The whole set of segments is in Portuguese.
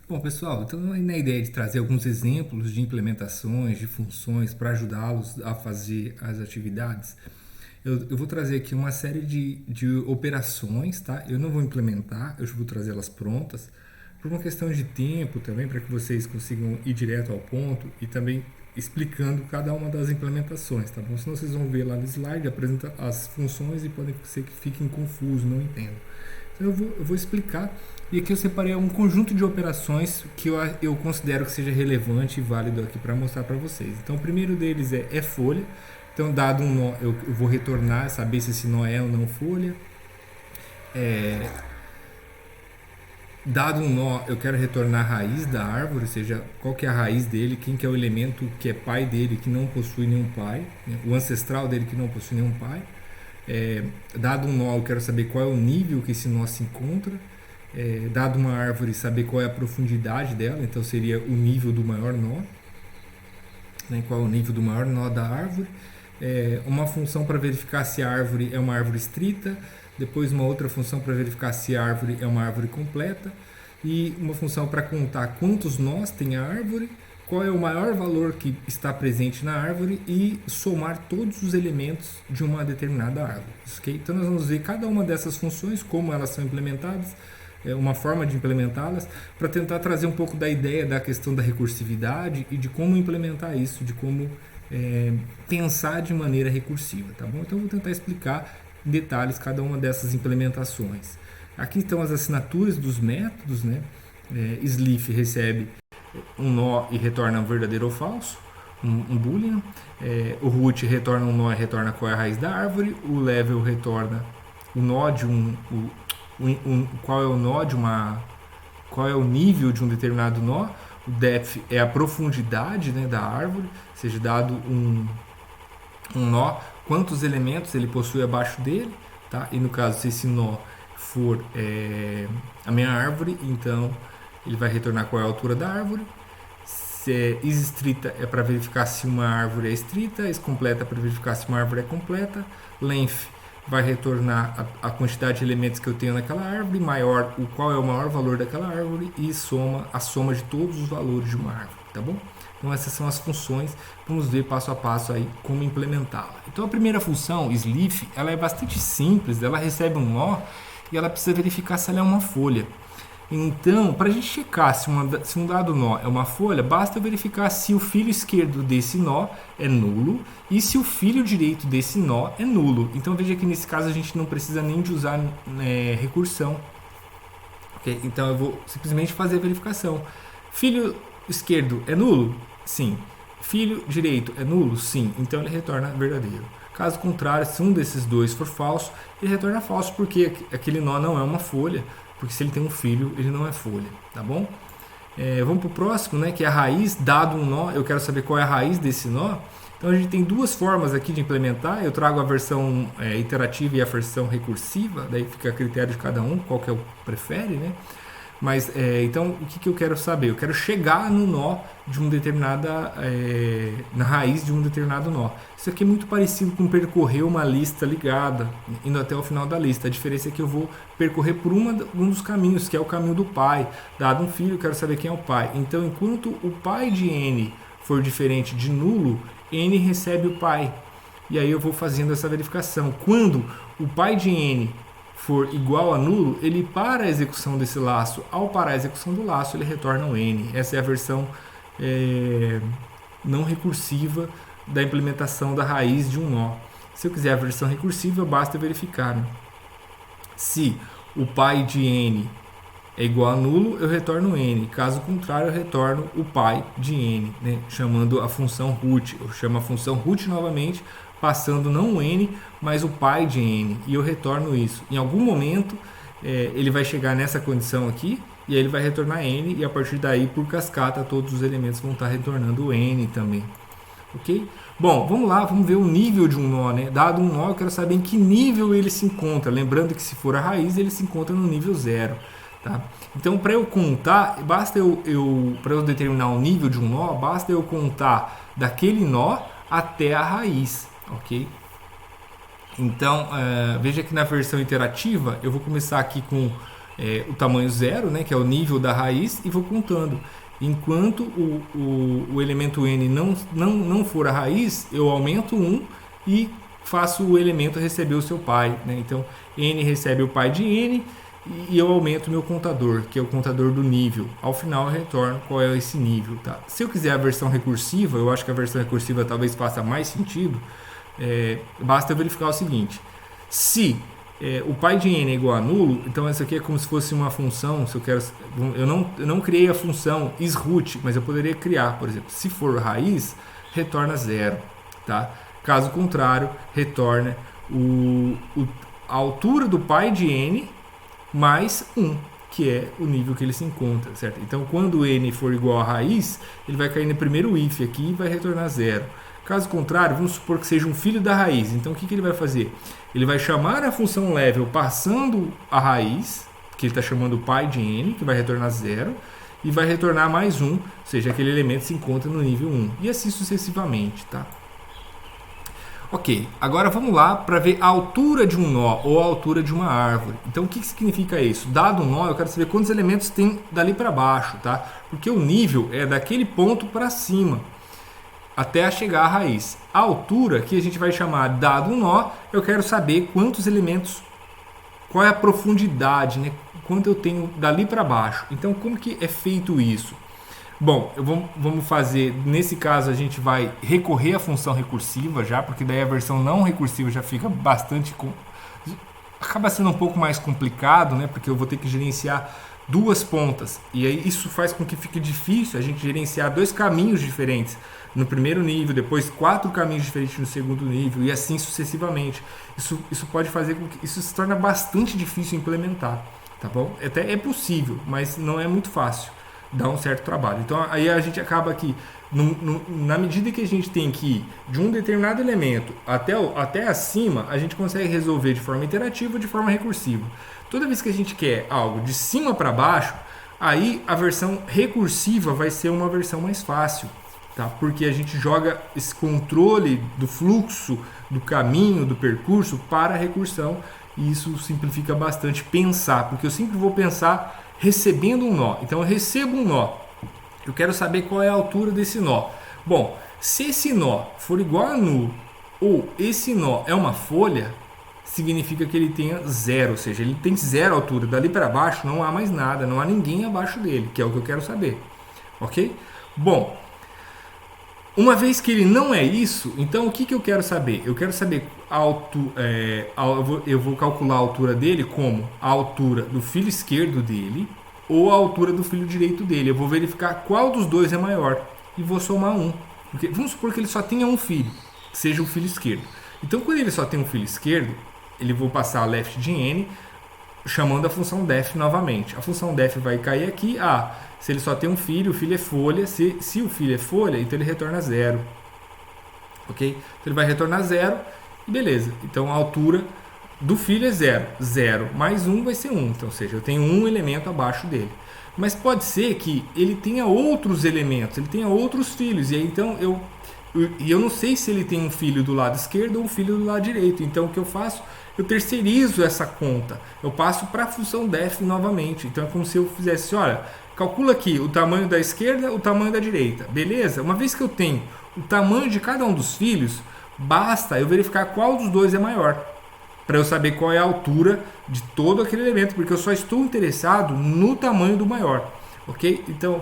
Bom, pessoal, então na ideia de trazer alguns exemplos de implementações, de funções para ajudá-los a fazer as atividades, eu vou trazer aqui uma série de operações, tá? Eu não vou implementar, eu vou trazer elas prontas, por uma questão de tempo também, para que vocês consigam ir direto ao ponto e também explicando cada uma das implementações, tá bom? Senão vocês vão ver lá no slide, apresenta as funções e pode ser que fiquem confusos, não entendam. Então eu vou explicar. E aqui eu separei um conjunto de operações que eu considero que seja relevante e válido aqui para mostrar para vocês. Então o primeiro deles é folha. Então dado um nó, eu vou retornar, saber se esse nó é ou não folha. Dado um nó, eu quero retornar a raiz da árvore, ou seja, qual que é a raiz dele, quem que é o elemento que é pai dele, que não possui nenhum pai, né? O ancestral dele que não possui nenhum pai. Dado um nó, eu quero saber qual é o nível que esse nó se encontra. Dado uma árvore, saber qual é a profundidade dela, então seria o nível do maior nó, né? Qual é o nível do maior nó da árvore. Uma função para verificar se a árvore é uma árvore estrita, depois uma outra função para verificar se a árvore é uma árvore completa, e uma função para contar quantos nós tem a árvore, qual é o maior valor que está presente na árvore e somar todos os elementos de uma determinada árvore. Okay? Então nós vamos ver cada uma dessas funções, como elas são implementadas, uma forma de implementá-las, para tentar trazer um pouco da ideia da questão da recursividade e de como implementar isso, de como pensar de maneira recursiva, tá bom? Então eu vou tentar explicar em detalhes cada uma dessas implementações. Aqui estão as assinaturas dos métodos, né? Sleef recebe um nó e retorna um verdadeiro ou falso, um boolean. O root retorna um nó e retorna qual é a raiz da árvore. O level retorna o nó de qual é o nó de uma, qual é o nível de um determinado nó. O depth é a profundidade, né, da árvore, ou seja, dado um nó, quantos elementos ele possui abaixo dele, tá? E no caso, se esse nó for a minha árvore, então ele vai retornar qual é a altura da árvore. Se é is-estrita é para verificar se uma árvore é estrita, is-completa é para verificar se uma árvore é completa, length vai retornar a quantidade de elementos que eu tenho naquela árvore, maior qual é o maior valor daquela árvore, e a soma de todos os valores de uma árvore, tá bom? Então essas são as funções, vamos ver passo a passo aí como implementá-la. Então a primeira função, sleef, ela é bastante simples, ela recebe um nó e ela precisa verificar se ela é uma folha. Então, para a gente checar se um dado nó é uma folha, basta verificar se o filho esquerdo desse nó é nulo e se o filho direito desse nó é nulo. Então veja que nesse caso a gente não precisa nem de usar recursão. Okay? Então eu vou simplesmente fazer a verificação. Filho esquerdo é nulo? Sim. Filho direito é nulo? Sim. Então ele retorna verdadeiro. Caso contrário, se um desses dois for falso, ele retorna falso porque aquele nó não é uma folha. Porque se ele tem um filho, ele não é folha, tá bom? Vamos para o próximo, né, que é a raiz. Dado um nó, eu quero saber qual é a raiz desse nó. Então a gente tem duas formas aqui de implementar. Eu trago a versão iterativa e a versão recursiva, daí fica a critério de cada um, qual que eu prefere, né? Mas então o que eu quero saber? Eu quero chegar no nó de um determinada, na raiz de um determinado nó. Isso aqui é muito parecido com percorrer uma lista ligada, indo até o final da lista. A diferença é que eu vou percorrer por um dos caminhos, que é o caminho do pai. Dado um filho, eu quero saber quem é o pai. Então, enquanto o pai de n for diferente de nulo, n recebe o pai. E aí eu vou fazendo essa verificação. Quando o pai de n for igual a nulo, ele para a execução desse laço. Ao parar a execução do laço, ele retorna o n. Essa é a versão não recursiva da implementação da raiz de um nó. Se eu quiser a versão recursiva, basta verificar, né? Se o pai de n é igual a nulo, eu retorno n. Caso contrário, eu retorno o pai de n, né? Chamando a função root. Eu chamo a função root novamente, passando não o n, mas o pai de n, e eu retorno isso. Em algum momento, ele vai chegar nessa condição aqui, e aí ele vai retornar n, e a partir daí, por cascata, todos os elementos vão estar retornando n também. Ok? Bom, vamos lá, vamos ver o nível de um nó, né? Dado um nó, eu quero saber em que nível ele se encontra. Lembrando que se for a raiz, ele se encontra no nível 0. Tá? Então, para eu contar, basta para eu determinar o nível de um nó, basta eu contar daquele nó até a raiz. Ok? Então, veja que na versão iterativa, eu vou começar aqui com o tamanho zero, né, que é o nível da raiz, e vou contando. Enquanto o elemento n não for a raiz, eu aumento 1 e faço o elemento receber o seu pai, né? Então, n recebe o pai de n e eu aumento meu contador, que é o contador do nível. Ao final eu retorno qual é esse nível, tá? Se eu quiser a versão recursiva, eu acho que a versão recursiva talvez faça mais sentido, basta eu verificar o seguinte: se o pai de n é igual a nulo, então essa aqui é como se fosse uma função. Se eu quero, eu não criei a função isroot, mas eu poderia criar, por exemplo, se for raiz, retorna 0, tá? Caso contrário, retorna a altura do pai de n mais 1, que é o nível que ele se encontra, certo? Então, quando n for igual a raiz, ele vai cair no primeiro if aqui e vai retornar 0. Caso contrário, vamos supor que seja um filho da raiz. Então, o que ele vai fazer? Ele vai chamar a função level passando a raiz, que ele está chamando o pai de n, que vai retornar 0, e vai retornar mais 1, ou seja, aquele elemento se encontra no nível 1. E assim sucessivamente, tá? Ok, agora vamos lá para ver a altura de um nó ou a altura de uma árvore. Então, o que significa isso? Dado um nó, eu quero saber quantos elementos tem dali para baixo, tá? Porque o nível é daquele ponto para cima, até chegar à raiz. A altura, que a gente vai chamar dado um nó, eu quero saber quantos elementos, qual é a profundidade, né? Quanto eu tenho dali para baixo. Então, como que é feito isso? Bom, vamos fazer, nesse caso a gente vai recorrer à função recursiva já, porque daí a versão não recursiva já fica bastante, acaba sendo um pouco mais complicado, né? Porque eu vou ter que gerenciar duas pontas, e aí isso faz com que fique difícil a gente gerenciar dois caminhos diferentes no primeiro nível, depois 4 caminhos diferentes no segundo nível, e assim sucessivamente. Isso pode fazer com que isso se torne bastante difícil implementar, tá bom? Até é possível, mas não é muito fácil, dá um certo trabalho. Então aí a gente acaba que na medida que a gente tem que ir de um determinado elemento até acima, a gente consegue resolver de forma iterativa ou de forma recursiva. Toda vez que a gente quer algo de cima para baixo, aí a versão recursiva vai ser uma versão mais fácil, tá? Porque a gente joga esse controle do fluxo, do caminho, do percurso para a recursão, e isso simplifica bastante pensar, porque eu sempre vou pensar recebendo um nó. Então eu recebo um nó, eu quero saber qual é a altura desse nó. Bom, se esse nó for igual a nulo ou esse nó é uma folha, significa que ele tenha 0, ou seja, ele tem 0 altura. Dali para baixo não há mais nada, não há ninguém abaixo dele, que é o que eu quero saber. Ok? Bom, uma vez que ele não é isso, então o que eu quero saber? Eu quero saber eu vou calcular a altura dele como a altura do filho esquerdo dele ou a altura do filho direito dele. Eu vou verificar qual dos dois é maior e vou somar 1. Porque vamos supor que ele só tenha um filho, que seja o filho esquerdo. Então, quando ele só tem um filho esquerdo, ele vou passar a left de n, chamando a função def novamente. A função def vai cair aqui. Se ele só tem um filho, o filho é folha. Se o filho é folha, então ele retorna 0. Ok? Então ele vai retornar 0 e beleza. Então a altura do filho é 0. 0 mais 1 vai ser 1. Então, ou seja, eu tenho um elemento abaixo dele. Mas pode ser que ele tenha outros elementos, ele tenha outros filhos. E aí então eu não sei se ele tem um filho do lado esquerdo ou um filho do lado direito. Então o que eu faço? Eu terceirizo essa conta. Eu passo para a função def novamente. Então é como se eu fizesse, olha, calcula aqui o tamanho da esquerda, o tamanho da direita. Beleza? Uma vez que eu tenho o tamanho de cada um dos filhos, basta eu verificar qual dos dois é maior, para eu saber qual é a altura de todo aquele elemento, porque eu só estou interessado no tamanho do maior. Ok? Então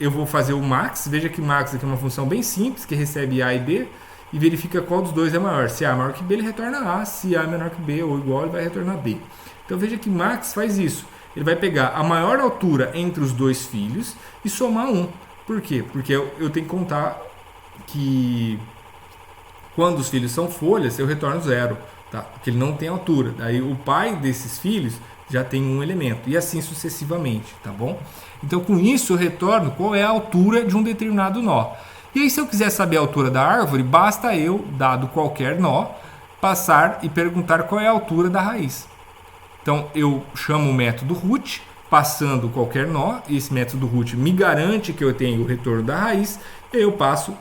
eu vou fazer o max. Veja que max aqui é uma função bem simples, que recebe A e B, e verifica qual dos dois é maior. Se A é maior que B, ele retorna A. Se A é menor que B ou igual, ele vai retornar B. Então veja que max faz isso. Ele vai pegar a maior altura entre os dois filhos e somar 1. Por quê? Porque eu tenho que contar que quando os filhos são folhas, eu retorno 0, tá? Porque ele não tem altura. Daí o pai desses filhos já tem um elemento, e assim sucessivamente, tá bom? Então com isso eu retorno qual é a altura de um determinado nó. E aí, se eu quiser saber a altura da árvore, basta eu, dado qualquer nó, passar e perguntar qual é a altura da raiz. Então eu chamo o método root, passando qualquer nó, e esse método root me garante que eu tenho o retorno da raiz, e eu passo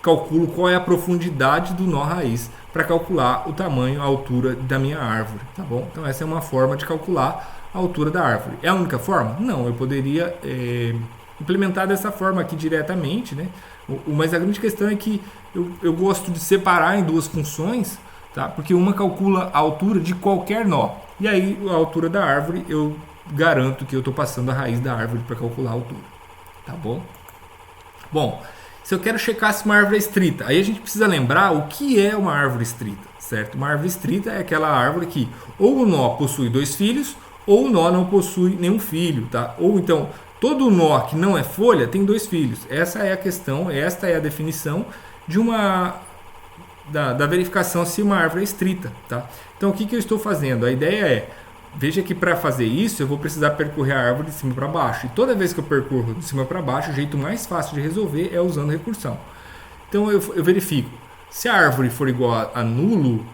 calculo qual é a profundidade do nó raiz para calcular o tamanho, a altura da minha árvore, tá bom? Então essa é uma forma de calcular a altura da árvore. É a única forma? Não, eu poderia implementar dessa forma aqui diretamente, né? Mas a grande questão é que eu gosto de separar em duas funções, tá? Porque uma calcula a altura de qualquer nó, e aí a altura da árvore eu garanto que eu estou passando a raiz da árvore para calcular a altura, tá bom? Bom, se eu quero checar se uma árvore é estrita, aí a gente precisa lembrar o que é uma árvore estrita, certo? Uma árvore estrita é aquela árvore que ou o nó possui 2 filhos, ou o nó não possui nenhum filho, tá? Ou então, todo nó que não é folha tem 2 filhos. Essa é a questão, esta é a definição de da verificação se uma árvore é estrita, tá? Então, o que eu estou fazendo? A ideia é, veja que para fazer isso eu vou precisar percorrer a árvore de cima para baixo. E toda vez que eu percorro de cima para baixo, o jeito mais fácil de resolver é usando recursão. Então eu verifico. Se a árvore for igual a nulo,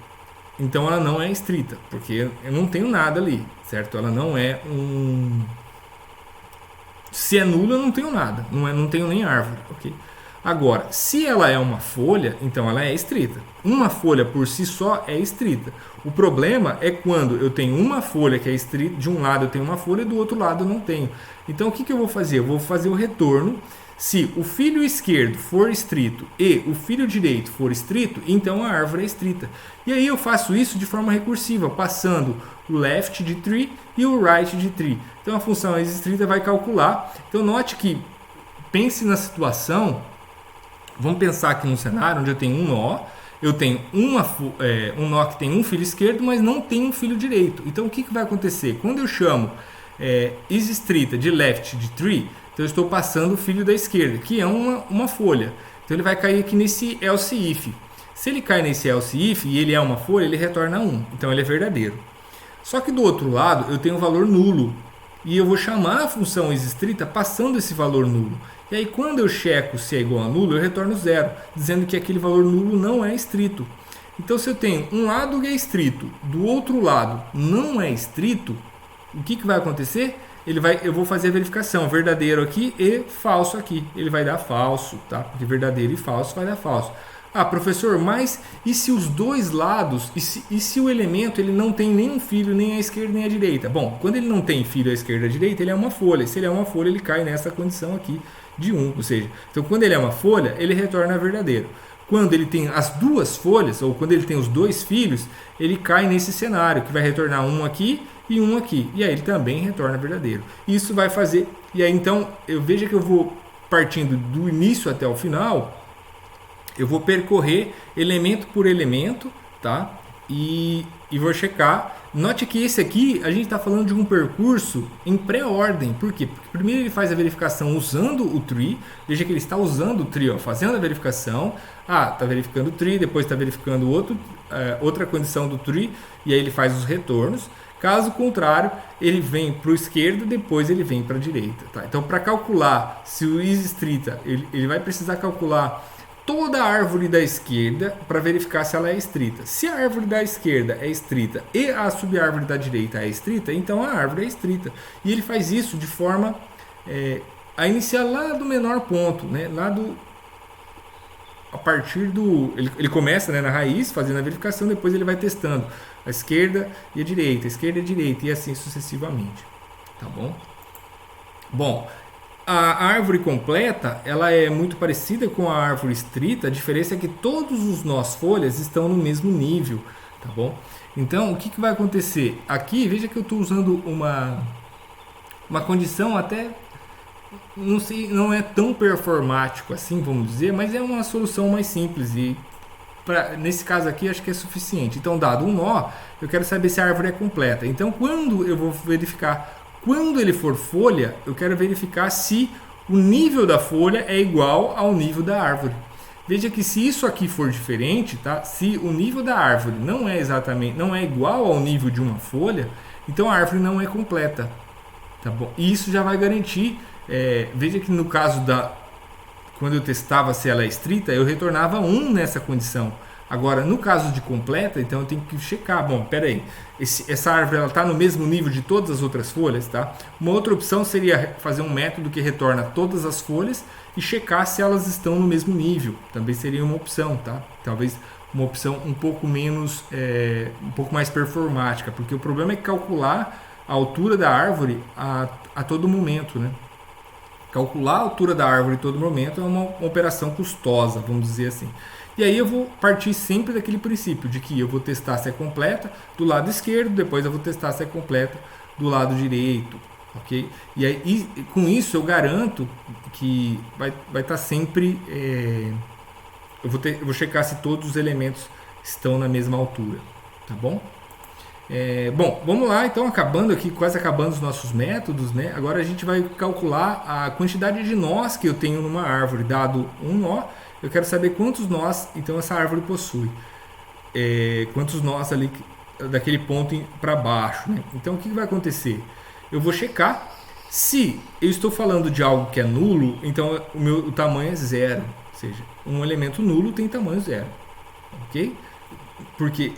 então ela não é estrita, porque eu não tenho nada ali, certo? Ela não é um... Se é nulo, eu não tenho nada. Não tenho nem árvore, ok? Agora, se ela é uma folha, então ela é estrita. Uma folha por si só é estrita. O problema é quando eu tenho uma folha que é estrita, de um lado eu tenho uma folha e do outro lado eu não tenho. Então o que eu vou fazer? Eu vou fazer o retorno. Se o filho esquerdo for estrito e o filho direito for estrito, então a árvore é estrita. E aí eu faço isso de forma recursiva, passando o left de tree e o right de tree. Então a função estrita vai calcular. Então note que, pense na situação, vamos pensar aqui num cenário onde eu tenho um nó, eu tenho um nó que tem um filho esquerdo, mas não tem um filho direito. Então o que vai acontecer? Quando eu chamo is-estrita de left de tree, então eu estou passando o filho da esquerda, que é uma folha. Então ele vai cair aqui nesse else if. Se ele cai nesse else if e ele é uma folha, ele retorna 1. Então ele é verdadeiro. Só que do outro lado eu tenho um valor nulo. E eu vou chamar a função is-estrita passando esse valor nulo. E aí quando eu checo se é igual a nulo, eu retorno 0, dizendo que aquele valor nulo não é estrito. Então se eu tenho um lado que é estrito, do outro lado não é estrito, o que vai acontecer? Eu vou fazer a verificação, verdadeiro aqui e falso aqui. Ele vai dar falso, tá? Porque verdadeiro e falso vai dar falso. Ah, professor, mas e se os dois lados, e se o elemento ele não tem nenhum filho, nem à esquerda nem à direita? Bom, quando ele não tem filho à esquerda e à direita, ele é uma folha. Se ele é uma folha, ele cai nessa condição aqui de 1. Ou seja, então quando ele é uma folha, ele retorna verdadeiro. Quando ele tem as duas folhas, ou quando ele tem os 2 filhos, ele cai nesse cenário, que vai retornar 1 aqui e 1 aqui. E aí ele também retorna verdadeiro. Isso vai fazer... E aí então, veja que eu vou partindo do início até o final, eu vou percorrer elemento por elemento, tá? E vou checar. Note que esse aqui, a gente está falando de um percurso em pré-ordem. Por quê? Porque primeiro ele faz a verificação usando o tree. Veja que ele está usando o tree, ó, fazendo a verificação. Ah, está verificando o tree, depois está verificando outra condição do tree, e aí ele faz os retornos. Caso contrário, ele vem para o esquerdo, depois ele vem para a direita. Tá? Então, para calcular se o is-estrita, ele vai precisar calcular toda a árvore da esquerda para verificar se ela é estrita. Se a árvore da esquerda é estrita e a subárvore da direita é estrita, então a árvore é estrita. E ele faz isso de forma a iniciar lá do menor ponto, né? A partir do... Ele começa, né, na raiz, fazendo a verificação, depois ele vai testando a esquerda e a esquerda e a direita, e assim sucessivamente. Tá bom? Bom, a árvore completa, ela é muito parecida com a árvore estrita, a diferença é que todos os nós folhas estão no mesmo nível, tá bom? Então, o que vai acontecer? Aqui, veja que eu estou usando uma condição até... Não sei, não é tão performático assim, vamos dizer, mas é uma solução mais simples e nesse caso aqui acho que é suficiente. Então, dado um nó, eu quero saber se a árvore é completa. Então, quando eu vou verificar, quando ele for folha, eu quero verificar se o nível da folha é igual ao nível da árvore. Veja que se isso aqui for diferente, tá? Se o nível da árvore não é igual ao nível de uma folha, então a árvore não é completa, tá bom? E isso já vai garantir. Veja que no caso quando eu testava se ela é estrita, eu retornava 1 nessa condição, Agora, no caso de completa, então eu tenho que checar. Bom, peraí, essa árvore está no mesmo nível de todas as outras folhas, tá? Uma outra opção seria fazer um método que retorna todas as folhas e checar se elas estão no mesmo nível. Também seria uma opção, tá? Talvez uma opção um pouco menos, um pouco mais performática, porque o problema é calcular a altura da árvore a todo momento, né? Calcular a altura da árvore em todo momento é uma operação custosa, vamos dizer assim. E aí eu vou partir sempre daquele princípio de que eu vou testar se é completa do lado esquerdo, depois eu vou testar se é completa do lado direito, ok? E aí com isso eu garanto que vai estar sempre... eu vou checar se todos os elementos estão na mesma altura, tá bom? Bom, vamos lá, então acabando aqui, quase acabando os nossos métodos, né? Agora a gente vai calcular a quantidade de nós que eu tenho numa árvore. Dado um nó, eu quero saber quantos nós então essa árvore possui. Quantos nós ali daquele ponto para baixo, né? Então o que vai acontecer? Eu vou checar se eu estou falando de algo que é nulo, então o tamanho é zero. Ou seja, um elemento nulo tem tamanho zero, ok? Porque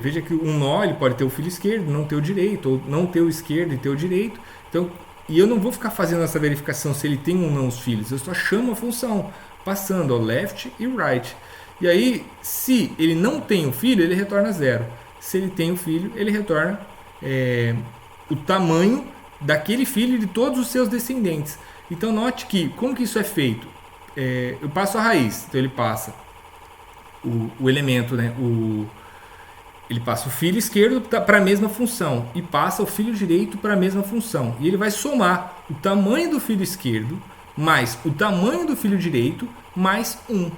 veja que um nó ele pode ter o filo esquerdo, não ter o direito, ou não ter o esquerdo e ter o direito. Então, e eu não vou ficar fazendo essa verificação se ele tem ou não os filhos, eu só chamo a função, passando ao left e right. E aí, se ele não tem o filho, ele retorna zero. Se ele tem o filho, ele retorna o tamanho daquele filho e de todos os seus descendentes. Então, note que, como que isso é feito? Eu passo a raiz, então ele passa o elemento, né? Ele passa o filho esquerdo para a mesma função e passa o filho direito para a mesma função. E ele vai somar o tamanho do filho esquerdo mais o tamanho do filho direito mais 1.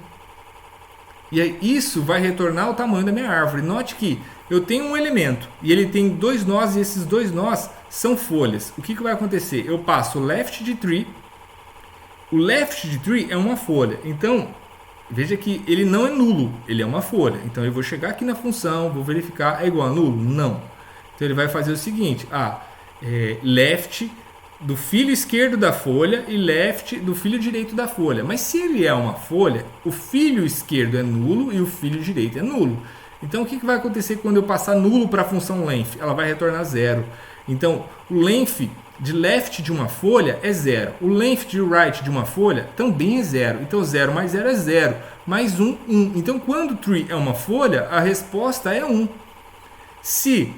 E aí isso vai retornar o tamanho da minha árvore. Note que eu tenho um elemento e ele tem dois nós e esses dois nós são folhas. O que vai acontecer? Eu passo o left de tree. O left de tree é uma folha. Então, veja que ele não é nulo, ele é uma folha. Então eu vou chegar aqui na função, vou verificar, é igual a nulo? Não. Então ele vai fazer o seguinte, left do filho esquerdo da folha e left do filho direito da folha. Mas se ele é uma folha, o filho esquerdo é nulo e o filho direito é nulo. Então o que vai acontecer quando eu passar nulo para a função length? Ela vai retornar zero. Então o length de left de uma folha é zero. O length de right de uma folha também é zero. Então 0 mais 0 é 0. Mais 1, 1. Então quando tree é uma folha, a resposta é 1. Se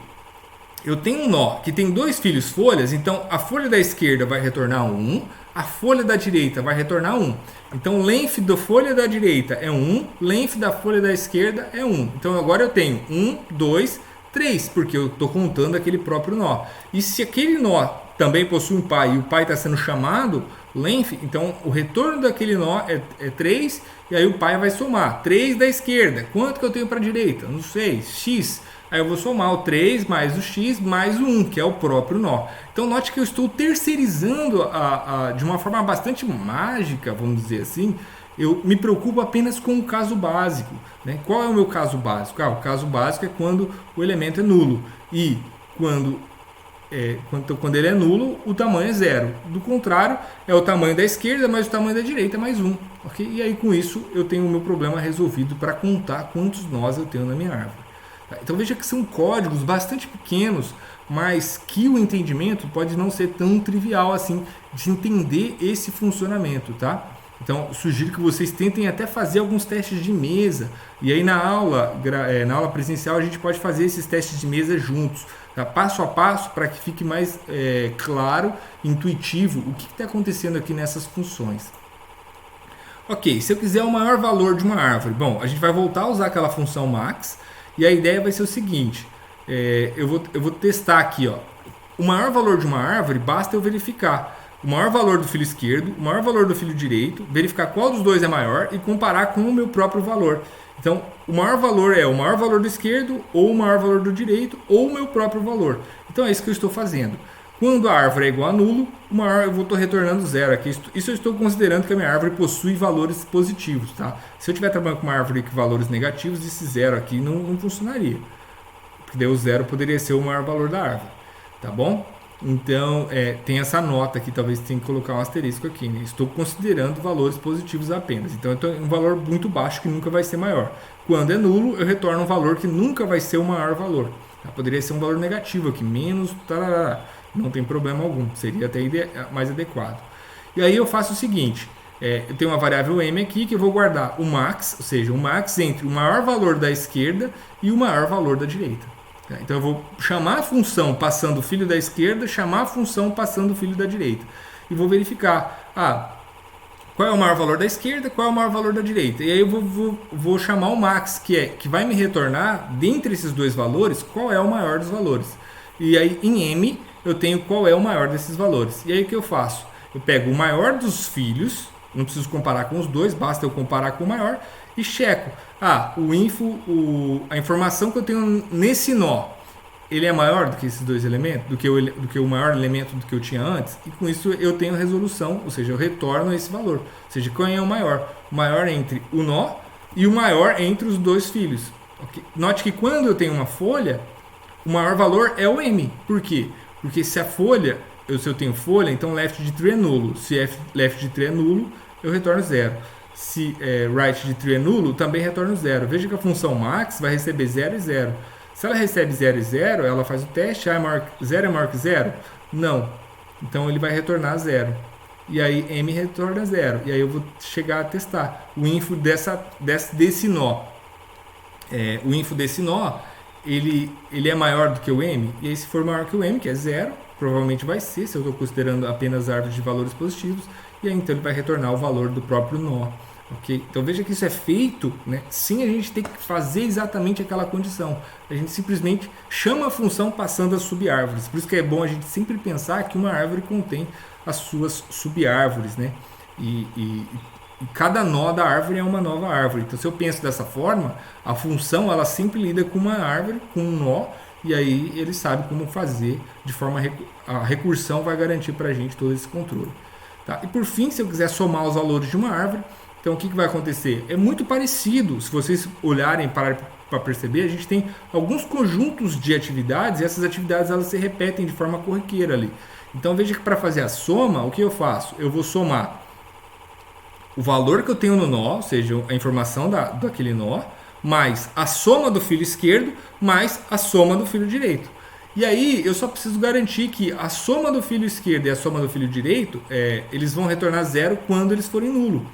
eu tenho um nó que tem dois filhos folhas, então a folha da esquerda vai retornar 1, a folha da direita vai retornar 1. Então length da folha da direita é 1, length da folha da esquerda é 1. Então agora eu tenho 1, 2, 3, porque eu estou contando aquele próprio nó. E se aquele nó também possui um pai e o pai está sendo chamado length, então o retorno daquele nó é 3 e aí o pai vai somar 3 da esquerda. Quanto que eu tenho para a direita? Não sei, x. Aí eu vou somar o 3 mais o x mais o 1, que é o próprio nó. Então note que eu estou terceirizando de uma forma bastante mágica, vamos dizer assim. Eu me preocupo apenas com o caso básico, né? Qual é o meu caso básico? O caso básico é quando o elemento é nulo e quando ele é nulo, o tamanho é zero. Do contrário, é o tamanho da esquerda mais o tamanho da direita mais 1. Okay? E aí com isso eu tenho o meu problema resolvido para contar quantos nós eu tenho na minha árvore. Então veja que são códigos bastante pequenos, mas que o entendimento pode não ser tão trivial assim de entender esse funcionamento, tá? Então sugiro que vocês tentem até fazer alguns testes de mesa e aí na aula presencial a gente pode fazer esses testes de mesa juntos, tá? Passo a passo para que fique mais claro, intuitivo o que está acontecendo aqui nessas funções. Ok, se eu quiser o maior valor de uma árvore, bom, a gente vai voltar a usar aquela função max. E a ideia vai ser o seguinte, eu vou testar aqui, o maior valor de uma árvore, basta eu verificar o maior valor do filho esquerdo, o maior valor do filho direito, verificar qual dos dois é maior e comparar com o meu próprio valor. Então, o maior valor é o maior valor do esquerdo, ou o maior valor do direito, ou o meu próprio valor. Então é isso que eu estou fazendo. Quando a árvore é igual a nulo, eu estou retornando zero aqui. Isso eu estou considerando que a minha árvore possui valores positivos, tá? Se eu estiver trabalhando com uma árvore com valores negativos, esse zero aqui não funcionaria. Porque daí o zero poderia ser o maior valor da árvore, tá bom? Então, tem essa nota aqui, talvez tenha que colocar um asterisco aqui, né? Estou considerando valores positivos apenas. Então, eu tenho um valor muito baixo que nunca vai ser maior. Quando é nulo, eu retorno um valor que nunca vai ser o maior valor. Tá? Poderia ser um valor negativo aqui, menos, tarará. Não tem problema algum, seria até mais adequado. E aí eu faço o seguinte, eu tenho uma variável m aqui que eu vou guardar o max, ou seja, o max entre o maior valor da esquerda e o maior valor da direita. Então eu vou chamar a função passando o filho da esquerda, chamar a função passando o filho da direita. E vou verificar, qual é o maior valor da esquerda, qual é o maior valor da direita. E aí eu vou chamar o max, que vai me retornar, dentre esses dois valores, qual é o maior dos valores. E aí em m eu tenho qual é o maior desses valores. E aí o que eu faço? Eu pego o maior dos filhos, não preciso comparar com os dois, basta eu comparar com o maior, e checo. A informação que eu tenho nesse nó, ele é maior do que esses dois elementos, do que o maior elemento do que eu tinha antes, e com isso eu tenho resolução, ou seja, eu retorno esse valor. Ou seja, qual é o maior? O maior entre o nó e o maior entre os dois filhos. Okay? Note que quando eu tenho uma folha, o maior valor é o m. Por quê? Porque se eu tenho folha, então left de true é nulo. Se left de true é nulo, eu retorno 0. Se right de true é nulo, também retorno 0. Veja que a função max vai receber 0 e 0. Se ela recebe 0 e 0, ela faz o teste. 0 é maior que 0? Não. Então ele vai retornar 0. E aí m retorna 0. E aí eu vou chegar a testar o info desse nó. O info desse nó, ele é maior do que o m. E aí se for maior que o m, que é 0, provavelmente vai ser, se eu estou considerando apenas árvores de valores positivos. E aí então ele vai retornar o valor do próprio nó. Okay? Então veja que isso é feito, né, sem a gente ter que fazer exatamente aquela condição. A gente simplesmente chama a função passando as subárvores. Por isso que é bom a gente sempre pensar que uma árvore contém as suas subárvores, né? E cada nó da árvore é uma nova árvore. Então se eu penso dessa forma, a função ela sempre lida com uma árvore, com um nó, e aí ele sabe como fazer de forma... A recursão vai garantir para a gente todo esse controle. Tá? E por fim, se eu quiser somar os valores de uma árvore, então o que vai acontecer? É muito parecido, se vocês olharem para perceber, a gente tem alguns conjuntos de atividades e essas atividades elas se repetem de forma corriqueira ali. Então veja que para fazer a soma, o que eu faço? Eu vou somar o valor que eu tenho no nó, ou seja, a informação daquele nó, mais a soma do filo esquerdo, mais a soma do filo direito. E aí eu só preciso garantir que a soma do filo esquerdo e a soma do filo direito, eles vão retornar 0 quando eles forem nulo.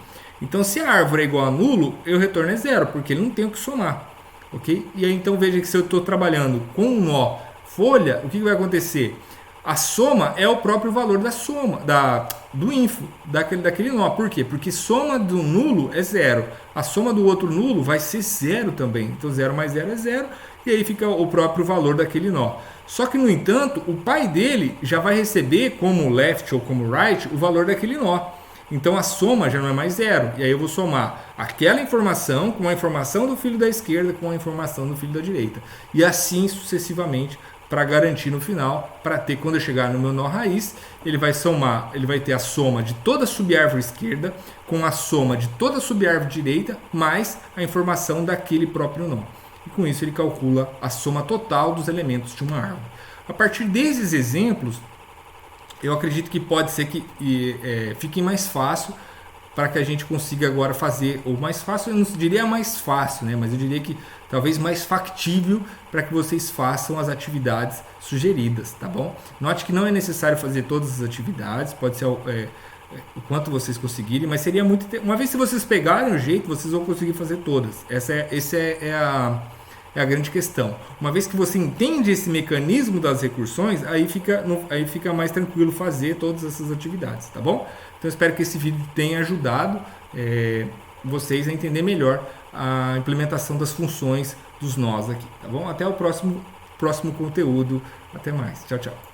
Então se a árvore é igual a nulo, eu retorno 0, porque ele não tem o que somar. Okay? E aí então veja que se eu estou trabalhando com um nó folha, o que vai acontecer? A soma é o próprio valor da soma, do info, daquele nó. Por quê? Porque soma do nulo é 0. A soma do outro nulo vai ser 0 também. Então 0 mais 0 é 0. E aí fica o próprio valor daquele nó. Só que, no entanto, o pai dele já vai receber, como left ou como right, o valor daquele nó. Então a soma já não é mais 0. E aí eu vou somar aquela informação com a informação do filho da esquerda com a informação do filho da direita. E assim sucessivamente, para garantir no final, para ter, quando eu chegar no meu nó raiz, ele vai somar, ele vai ter a soma de toda a subárvore esquerda com a soma de toda a subárvore direita, mais a informação daquele próprio nó. E com isso ele calcula a soma total dos elementos de uma árvore. A partir desses exemplos, eu acredito que pode ser que fique mais fácil para que a gente consiga agora fazer, ou mais fácil, eu não diria mais fácil, né? Mas eu diria que talvez mais factível para que vocês façam as atividades sugeridas, tá bom? Note que não é necessário fazer todas as atividades, pode ser o quanto vocês conseguirem, mas seria muito... Uma vez que vocês pegarem o jeito, vocês vão conseguir fazer todas. Essa é a grande questão. Uma vez que você entende esse mecanismo das recursões, aí fica mais tranquilo fazer todas essas atividades, tá bom? Então eu espero que esse vídeo tenha ajudado vocês a entender melhor a implementação das funções dos nós aqui, tá bom? Até o próximo conteúdo. Até mais. Tchau, tchau.